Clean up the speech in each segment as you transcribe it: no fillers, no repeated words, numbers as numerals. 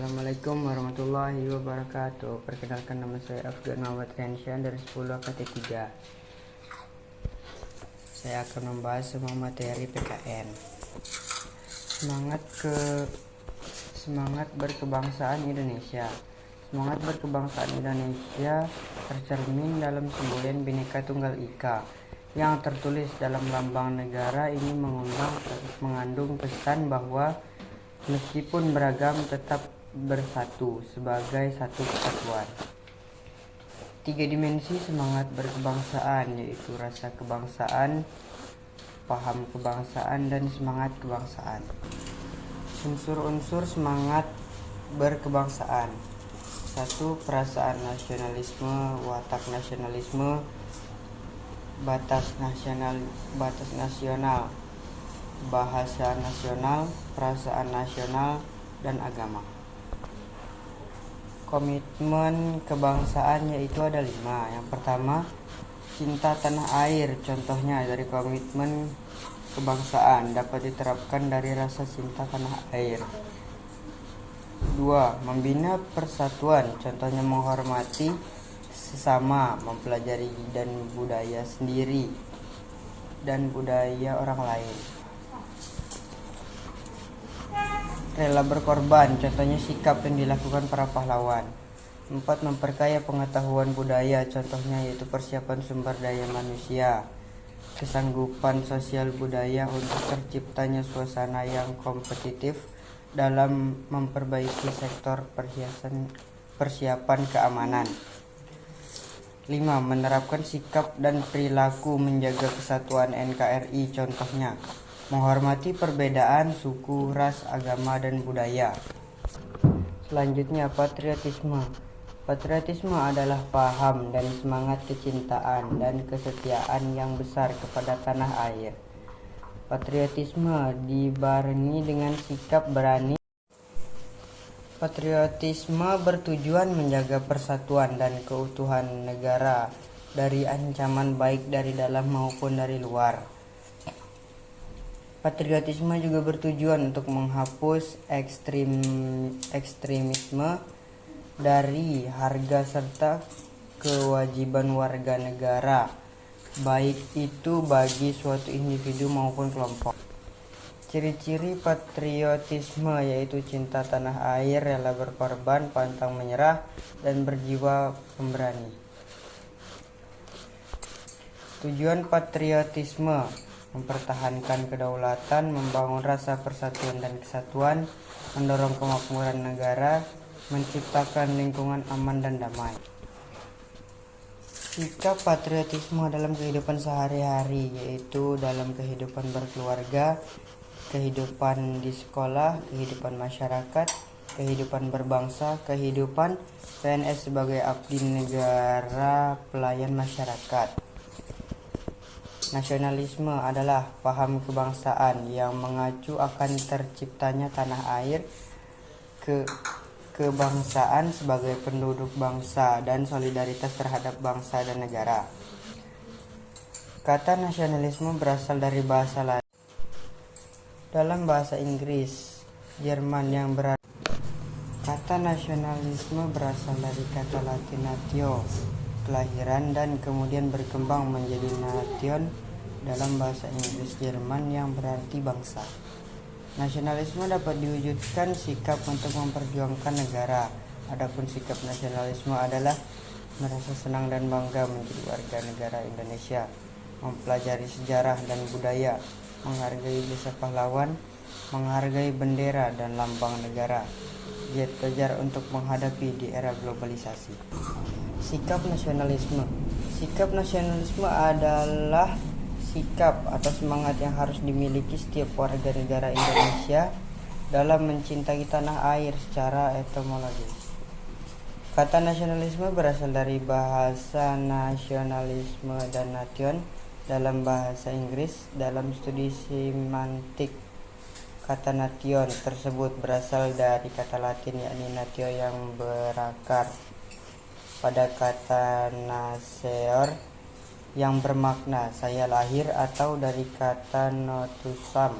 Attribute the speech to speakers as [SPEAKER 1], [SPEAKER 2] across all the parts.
[SPEAKER 1] Assalamualaikum warahmatullahi wabarakatuh. Perkenalkan, nama saya Afgan Muhammad Renshan dari 10 AKT 3. Saya akan membahas semua materi PKN. Semangat berkebangsaan Indonesia. Semangat berkebangsaan Indonesia tercermin dalam semboyan Bhinneka Tunggal Ika yang tertulis dalam lambang negara. Ini mengandung pesan bahwa meskipun beragam tetap bersatu sebagai satu kesatuan. 3 dimensi semangat berkebangsaan, yaitu rasa kebangsaan, paham kebangsaan, dan semangat kebangsaan. Unsur-unsur semangat berkebangsaan: 1. Perasaan nasionalisme, watak nasionalisme, batas nasional, bahasa nasional, perasaan nasional, dan agama. Komitmen kebangsaan yaitu ada 5. Yang pertama, cinta tanah air. Contohnya dari komitmen kebangsaan dapat diterapkan dari rasa cinta tanah air. 2. Membina persatuan. Contohnya menghormati sesama, mempelajari dan budaya sendiri dan budaya orang lain. Rela berkorban, contohnya sikap yang dilakukan para pahlawan. 4. Memperkaya pengetahuan budaya, contohnya yaitu persiapan sumber daya manusia, kesanggupan sosial budaya untuk terciptanya suasana yang kompetitif dalam memperbaiki sektor persiapan keamanan. 5. Menerapkan sikap dan perilaku menjaga kesatuan NKRI, contohnya menghormati perbedaan suku, ras, agama, dan budaya. Selanjutnya, patriotisme. Patriotisme adalah paham dan semangat kecintaan dan kesetiaan yang besar kepada tanah air. Patriotisme dibarengi dengan sikap berani. Patriotisme bertujuan menjaga persatuan dan keutuhan negara dari ancaman baik dari dalam maupun dari luar. Patriotisme juga bertujuan untuk menghapus ekstremisme dari harga serta kewajiban warga negara, baik itu bagi suatu individu maupun kelompok. Ciri-ciri patriotisme yaitu cinta tanah air, rela berkorban, pantang menyerah, dan berjiwa pemberani. Tujuan patriotisme: mempertahankan kedaulatan, membangun rasa persatuan dan kesatuan, mendorong kemakmuran negara, menciptakan lingkungan aman dan damai. Sikap patriotisme dalam kehidupan sehari-hari, yaitu dalam kehidupan berkeluarga, kehidupan di sekolah, kehidupan masyarakat, kehidupan berbangsa, kehidupan PNS sebagai abdi negara, pelayan masyarakat. Nasionalisme adalah paham kebangsaan yang mengacu akan terciptanya tanah air, kebangsaan sebagai penduduk bangsa, dan solidaritas terhadap bangsa dan negara. Kata nasionalisme berasal dari bahasa Latin. Dalam bahasa Inggris, Jerman yang berarti kata nasionalisme berasal dari kata Latin natio, kelahiran, dan kemudian berkembang menjadi nation dalam bahasa Inggris Jerman yang berarti bangsa. Nasionalisme dapat diwujudkan sikap untuk memperjuangkan negara. Adapun sikap nasionalisme adalah merasa senang dan bangga menjadi warga negara Indonesia, mempelajari sejarah dan budaya, menghargai jasa pahlawan, menghargai bendera dan lambang negara, giat belajar untuk menghadapi di era globalisasi. Sikap nasionalisme. Sikap nasionalisme adalah sikap atau semangat yang harus dimiliki setiap warga negara Indonesia dalam mencintai tanah air secara etimologis. Kata nasionalisme berasal dari bahasa nasionalisme dan nation dalam bahasa Inggris. Dalam studi semantik, kata nation tersebut berasal dari kata Latin yakni natio yang berakar pada kata naseor yang bermakna saya lahir, atau dari kata notusam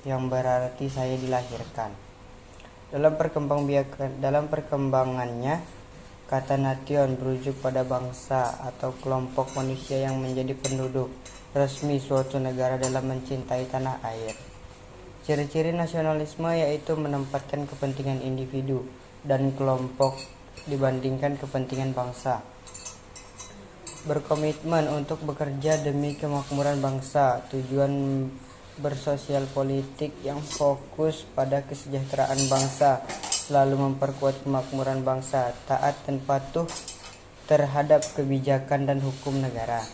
[SPEAKER 1] yang berarti saya dilahirkan. Dalam perkembangannya, kata nation berujuk pada bangsa atau kelompok manusia yang menjadi penduduk resmi suatu negara dalam mencintai tanah air. Ciri-ciri nasionalisme yaitu menempatkan kepentingan individu dan kelompok dibandingkan kepentingan bangsa. Berkomitmen untuk bekerja demi kemakmuran bangsa. Tujuan bersosial politik yang fokus pada kesejahteraan bangsa, selalu memperkuat kemakmuran bangsa, taat dan patuh terhadap kebijakan dan hukum negara.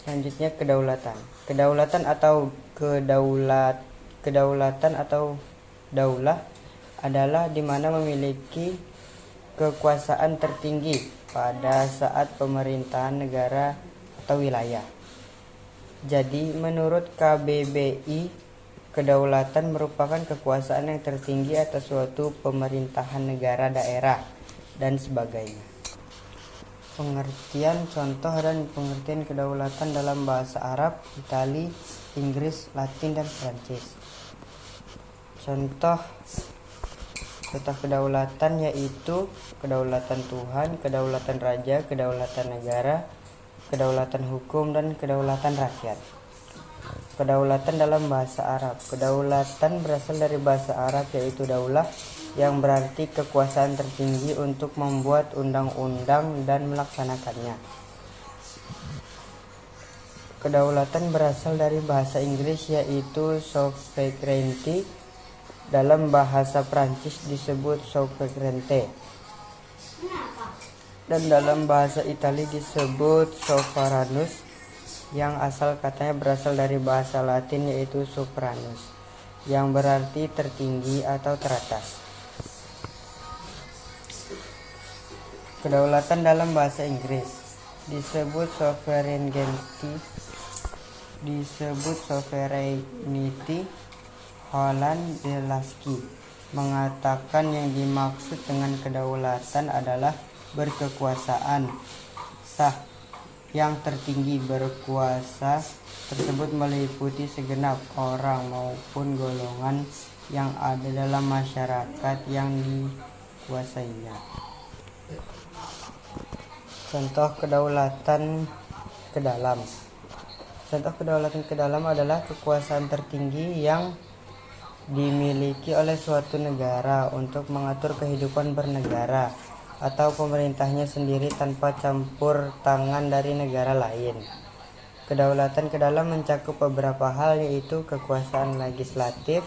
[SPEAKER 1] Selanjutnya kedaulatan. Kedaulatan atau daulah adalah di mana memiliki kekuasaan tertinggi pada saat pemerintahan negara atau wilayah. Jadi menurut KBBI, kedaulatan merupakan kekuasaan yang tertinggi atas suatu pemerintahan negara, daerah, dan sebagainya. Pengertian, contoh dan pengertian kedaulatan dalam bahasa Arab, Itali, Inggris, Latin, dan Prancis. Contoh kedaulatan yaitu kedaulatan Tuhan, kedaulatan raja, kedaulatan negara, kedaulatan hukum, dan kedaulatan rakyat. Kedaulatan dalam bahasa Arab. Kedaulatan berasal dari bahasa Arab yaitu daulah, yang berarti kekuasaan tertinggi untuk membuat undang-undang dan melaksanakannya. Kedaulatan berasal dari bahasa Inggris yaitu sovereignty. Dalam bahasa Prancis disebut souveraineté. Dan dalam bahasa Italia disebut soveranus, yang asal katanya berasal dari bahasa Latin yaitu supranus, yang berarti tertinggi atau teratas. Kedaulatan dalam bahasa Inggris disebut sovereignty. Holland Belaski mengatakan yang dimaksud dengan kedaulatan adalah berkekuasaan sah yang tertinggi. Berkuasa tersebut meliputi segenap orang maupun golongan yang ada dalam masyarakat yang dikuasainya. Contoh kedaulatan ke dalam. Contoh kedaulatan ke dalam adalah kekuasaan tertinggi yang dimiliki oleh suatu negara untuk mengatur kehidupan bernegara atau pemerintahnya sendiri tanpa campur tangan dari negara lain. Kedaulatan ke dalam mencakup beberapa hal, yaitu kekuasaan legislatif,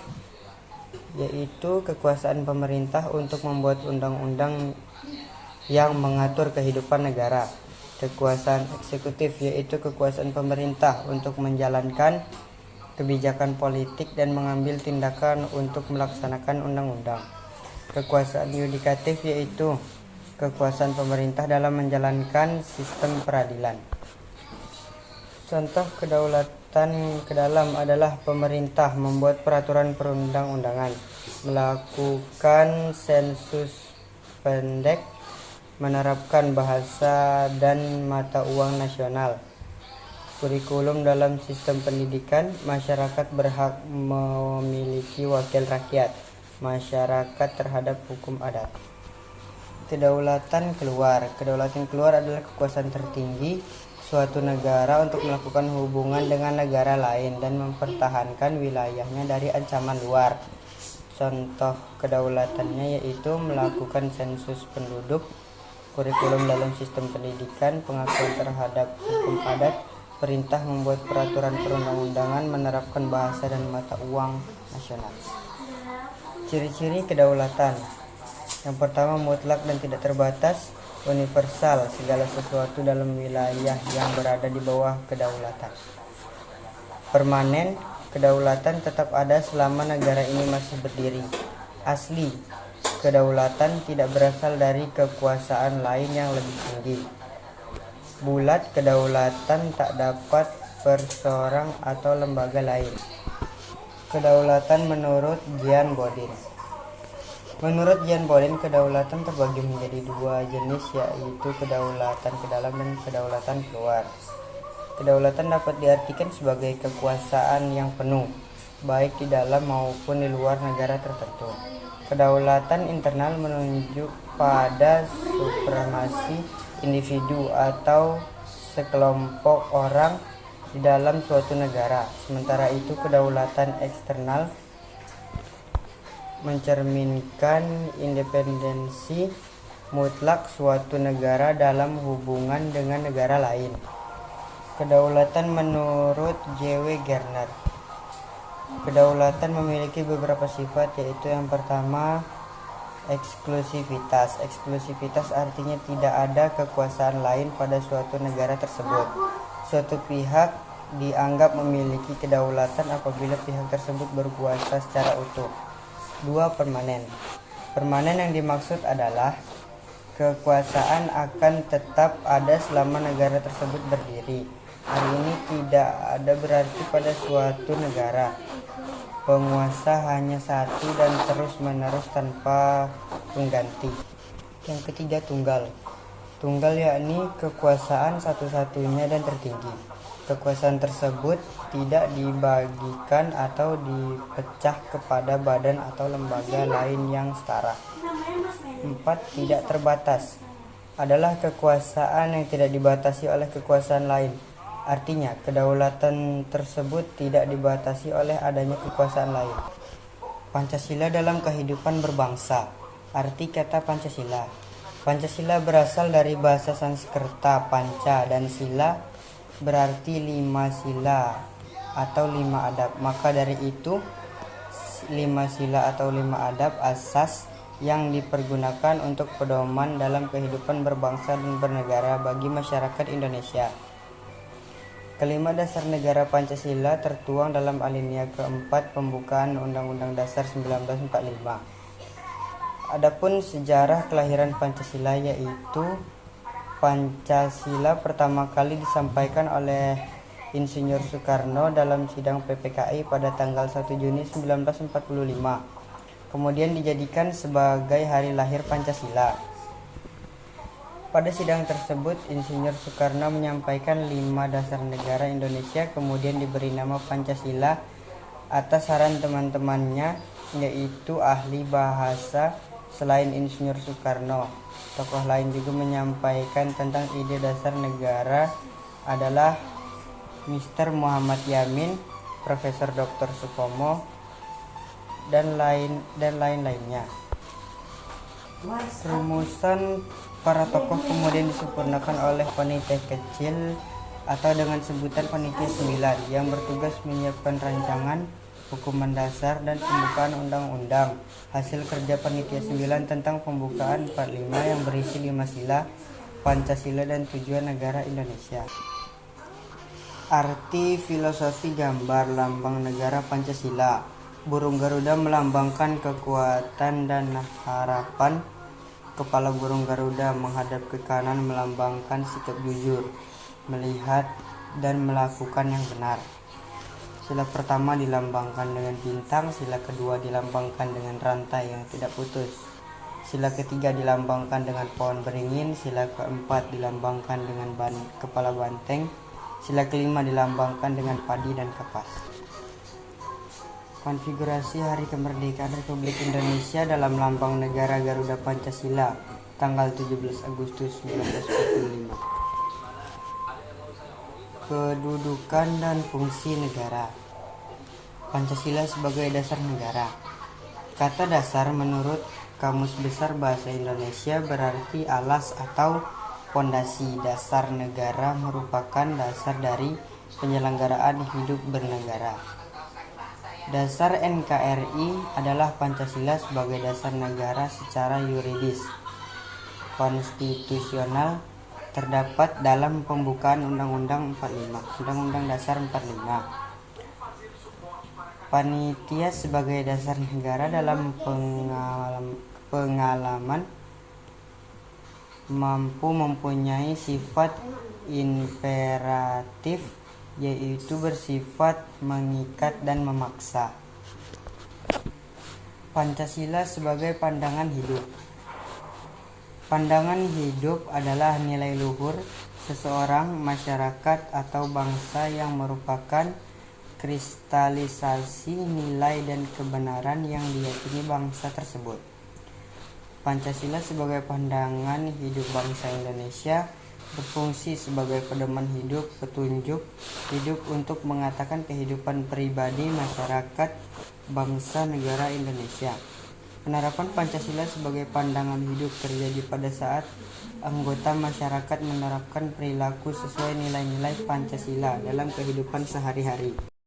[SPEAKER 1] yaitu kekuasaan pemerintah untuk membuat undang-undang yang mengatur kehidupan negara. Kekuasaan eksekutif, yaitu kekuasaan pemerintah untuk menjalankan kebijakan politik dan mengambil tindakan untuk melaksanakan undang-undang. Kekuasaan yudikatif, yaitu kekuasaan pemerintah dalam menjalankan sistem peradilan. Contoh kedaulatan ke dalam adalah pemerintah membuat peraturan perundang-undangan, melakukan sensus pendek, menerapkan bahasa dan mata uang nasional, kurikulum dalam sistem pendidikan. Masyarakat berhak memiliki wakil rakyat, masyarakat terhadap hukum adat. Kedaulatan keluar. Kedaulatan keluar adalah kekuasaan tertinggi suatu negara untuk melakukan hubungan dengan negara lain dan mempertahankan wilayahnya dari ancaman luar. Contoh kedaulatannya yaitu melakukan sensus penduduk, kurikulum dalam sistem pendidikan, pengakuan terhadap hukum adat, perintah membuat peraturan perundang-undangan, menerapkan bahasa dan mata uang nasional. Ciri-ciri kedaulatan. Yang pertama, mutlak dan tidak terbatas, universal, segala sesuatu dalam wilayah yang berada di bawah kedaulatan. Permanen, kedaulatan tetap ada selama negara ini masih berdiri. Asli, kedaulatan tidak berasal dari kekuasaan lain yang lebih tinggi. Bulat, kedaulatan tak dapat perseorang atau lembaga lain. Kedaulatan menurut Jean Bodin. Menurut Jean Bodin, kedaulatan terbagi menjadi dua jenis, yaitu kedaulatan ke dalam dan kedaulatan keluar. Kedaulatan dapat diartikan sebagai kekuasaan yang penuh, baik di dalam maupun di luar negara tertentu. Kedaulatan internal menunjuk pada supremasi individu atau sekelompok orang di dalam suatu negara. Sementara itu, kedaulatan eksternal mencerminkan independensi mutlak suatu negara dalam hubungan dengan negara lain. Kedaulatan menurut J.W. Gardner. Kedaulatan memiliki beberapa sifat, yaitu yang pertama, eksklusivitas. Eksklusivitas artinya tidak ada kekuasaan lain pada suatu negara tersebut. Suatu pihak dianggap memiliki kedaulatan apabila pihak tersebut berkuasa secara utuh. 2. Permanen. Permanen yang dimaksud adalah kekuasaan akan tetap ada selama negara tersebut berdiri. Hal ini tidak ada berarti pada suatu negara penguasa hanya satu dan terus-menerus tanpa pengganti. Yang ketiga, tunggal. Tunggal yakni kekuasaan satu-satunya dan tertinggi. Kekuasaan tersebut tidak dibagikan atau dipecah kepada badan atau lembaga lain yang setara. 4. Tidak terbatas. Adalah kekuasaan yang tidak dibatasi oleh kekuasaan lain. Artinya, kedaulatan tersebut tidak dibatasi oleh adanya kekuasaan lain. Pancasila dalam kehidupan berbangsa. Arti kata Pancasila. Pancasila berasal dari bahasa Sanskerta panca dan sila berarti 5 sila atau 5 adab. Maka dari itu 5 sila atau 5 adab asas yang dipergunakan untuk pedoman dalam kehidupan berbangsa dan bernegara bagi masyarakat Indonesia. Kelima dasar negara Pancasila tertuang dalam alinea keempat pembukaan Undang-Undang Dasar 1945. Adapun sejarah kelahiran Pancasila, yaitu Pancasila pertama kali disampaikan oleh Insinyur Soekarno dalam sidang PPKI pada tanggal 1 Juni 1945. Kemudian dijadikan sebagai hari lahir Pancasila. Pada sidang tersebut, Insinyur Soekarno menyampaikan 5 dasar negara Indonesia kemudian diberi nama Pancasila atas saran teman-temannya, yaitu ahli bahasa selain Insinyur Soekarno. Tokoh lain juga menyampaikan tentang ide dasar negara adalah Mr. Muhammad Yamin, Profesor Dr. Supomo, dan lain-lainnya. Rumusan para tokoh kemudian disempurnakan oleh panitia kecil atau dengan sebutan Panitia 9 yang bertugas menyiapkan rancangan hukuman dasar dan pembukaan undang-undang. Hasil kerja Panitia 9 tentang pembukaan 45 yang berisi 5 sila Pancasila dan tujuan negara Indonesia. Arti filosofi gambar lambang negara Pancasila. Burung Garuda melambangkan kekuatan dan harapan. Kepala burung Garuda menghadap ke kanan melambangkan sikap jujur, melihat dan melakukan yang benar. Sila pertama dilambangkan dengan bintang, sila kedua dilambangkan dengan rantai yang tidak putus. Sila ketiga dilambangkan dengan pohon beringin, sila keempat dilambangkan dengan kepala banteng, sila kelima dilambangkan dengan padi dan kapas. Konfigurasi Hari Kemerdekaan Republik Indonesia dalam lambang negara Garuda Pancasila, tanggal 17 Agustus 1945. Kedudukan dan fungsi negara. Pancasila sebagai dasar negara. Kata dasar menurut Kamus Besar Bahasa Indonesia berarti alas atau pondasi. Dasar negara merupakan dasar dari penyelenggaraan hidup bernegara. Dasar NKRI adalah Pancasila sebagai dasar negara secara yuridis konstitusional terdapat dalam pembukaan Undang-Undang 45, Undang-Undang Dasar 45. Panitia sebagai dasar negara dalam pengalaman mampu mempunyai sifat imperatif, yaitu bersifat mengikat dan memaksa. Pancasila sebagai pandangan hidup. Pandangan hidup adalah nilai luhur seseorang, masyarakat, atau bangsa yang merupakan kristalisasi nilai dan kebenaran yang diyakini bangsa tersebut. Pancasila sebagai pandangan hidup bangsa Indonesia berfungsi sebagai pedoman hidup, petunjuk hidup untuk mengatakan kehidupan pribadi masyarakat bangsa negara Indonesia. Penerapan Pancasila sebagai pandangan hidup terjadi pada saat anggota masyarakat menerapkan perilaku sesuai nilai-nilai Pancasila dalam kehidupan sehari-hari.